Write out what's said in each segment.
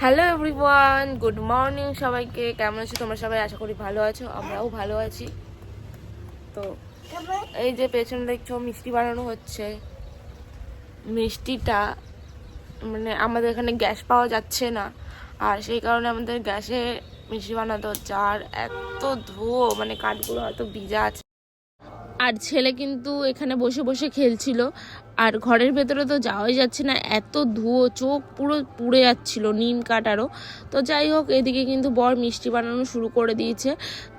Hello everyone, good morning সবাইকে। কেমন আছো তোমরা সবাই? আশা করি ভালো আছো, আমরাও ভালো আছি। তো এই যে পেছনে দেখছো মিষ্টি বানানো হচ্ছে। মিষ্টিটা মানে আমাদের এখানে গ্যাস পাওয়া যাচ্ছে না, আর সেই কারণে আমাদের গ্যাসে মিষ্টি বানাতে হচ্ছে। আর এত ধুয়ো, মানে কাঠগুলো হয়তো ভিজা আছে। আর ছেলে কিন্তু এখানে বসে বসে খেলছিল, আর ঘরের ভেতরে তো যাওয়াই যাচ্ছে না, এত ধুয়ো, চোখ পুরো পুড়ে যাচ্ছিল নিম কাঠ আরও। তো যাই হোক, এদিকে কিন্তু বর মিষ্টি বানানো শুরু করে দিয়েছে।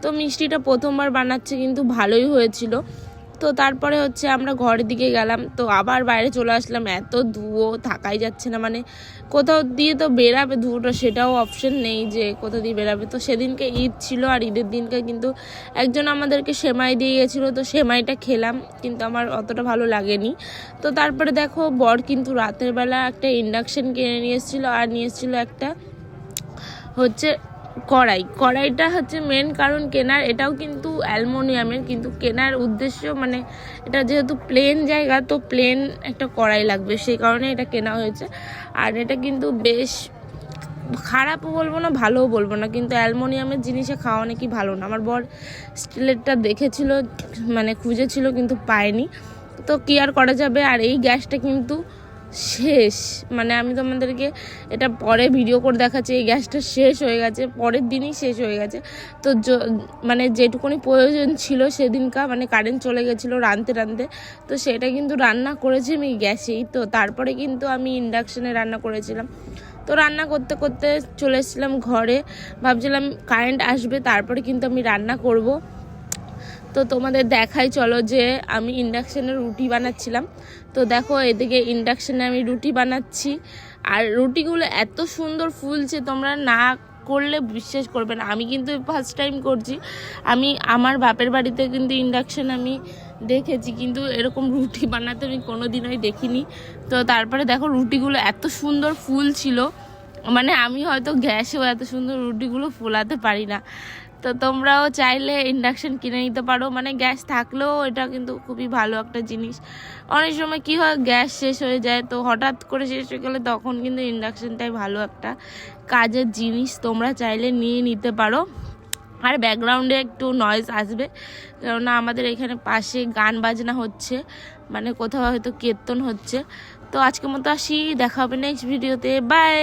তো মিষ্টিটা প্রথমবার বানাচ্ছে, কিন্তু ভালোই হয়েছিল। তো তারপরে হচ্ছে আমরা ঘরের দিকে গেলাম, তো আবার বাইরে চলে আসলাম। এত ধুয়ো, থাকাই যাচ্ছে না, মানে কোথাও দিয়ে তো বেরাবে ধুয়োটা, সেটাও অপশন নেই যে কোথাও দিয়ে বেরাবে। তো সেদিনকে ঈদ ছিল, আর ঈদের দিনকে কিন্তু একজন আমাদেরকে সেমাই দিয়ে গেছিলো, তো সেমাইটা খেলাম, কিন্তু আমার অতটা ভালো লাগেনি। তো তারপরে দেখো, বর কিন্তু রাতের বেলা একটা ইন্ডাকশন কিনে নিয়ে এসেছিলো, আর নিয়ে এসেছিলো একটা হচ্ছে কড়াইটা হচ্ছে মেন কারণ কেনার। এটাও কিন্তু অ্যালুমিনিয়ামের, কিন্তু কেনার উদ্দেশ্য মানে এটা যেহেতু প্লেন জায়গা, তো প্লেন একটা কড়াই লাগবে, সেই কারণে এটা কেনা হয়েছে। আর এটা কিন্তু বেশ খারাপও বলবো না, ভালোও বলবো না, কিন্তু অ্যালুমিনিয়ামের জিনিসে খাওয়া নাকি ভালো না। আমার বর স্টিলেরটা দেখেছিল, মানে খুঁজেছিল, কিন্তু পায়নি। তো কি আর করা যাবে। আর এই গ্যাসটা কিন্তু শেষ, মানে আমি তোমাদেরকে এটা পরে ভিডিও করে দেখাচ্ছি। এই গ্যাসটা শেষ হয়ে গেছে, পরের দিনই শেষ হয়ে গেছে। তো মানে যেটুকুনি প্রয়োজন ছিল সেদিনকার, মানে কারেন্ট চলে গেছিলো রাঁধতে রাঁধতে, তো সেটা কিন্তু রান্না করেছি আমি গ্যাসেই। তো তারপরে কিন্তু আমি ইন্ডাকশানে রান্না করেছিলাম। তো রান্না করতে করতে চলে এসেছিলাম ঘরে, ভাবছিলাম কারেন্ট আসবে তারপরে কিন্তু আমি রান্না করব। তো তোমাদের দেখাই চলো যে আমি ইন্ডাকশানে রুটি বানাচ্ছিলাম। তো দেখো, এদিকে ইন্ডাকশানে আমি রুটি বানাচ্ছি, আর রুটিগুলো এত সুন্দর ফুলছে, তোমরা না করলে বিশ্বাস করবে না। আমি কিন্তু ফার্স্ট টাইম করছি। আমি আমার বাপের বাড়িতে কিন্তু ইন্ডাকশান আমি দেখেছি, কিন্তু এরকম রুটি বানাতে আমি কোনো দিনই দেখিনি। তো তারপরে দেখো, রুটিগুলো এত সুন্দর ফুল ছিল, মানে আমি হয়তো গ্যাসেও এত সুন্দর রুটিগুলো ফোলাতে পারি না। তো তোমরাও চাইলে ইন্ডাকশান কিনে নিতে পারো, মানে গ্যাস থাকলেও এটা কিন্তু খুবই ভালো একটা জিনিস। অনেক সময় কি হয়, গ্যাস শেষ হয়ে যায়, তো হঠাৎ করে শেষ হয়ে গেলে তখন কিন্তু ইন্ডাকশানটাই ভালো একটা কাজের জিনিস, তোমরা চাইলে নিয়ে নিতে পারো। আর ব্যাকগ্রাউন্ডে একটু নয়েজ আসবে, কেননা আমাদের এখানে পাশে গান বাজনা হচ্ছে, মানে কোথাও হয়তো কীর্তন হচ্ছে। তো আজকের মতো আসি, দেখা হবে নেক্সট ভিডিওতে, বাই।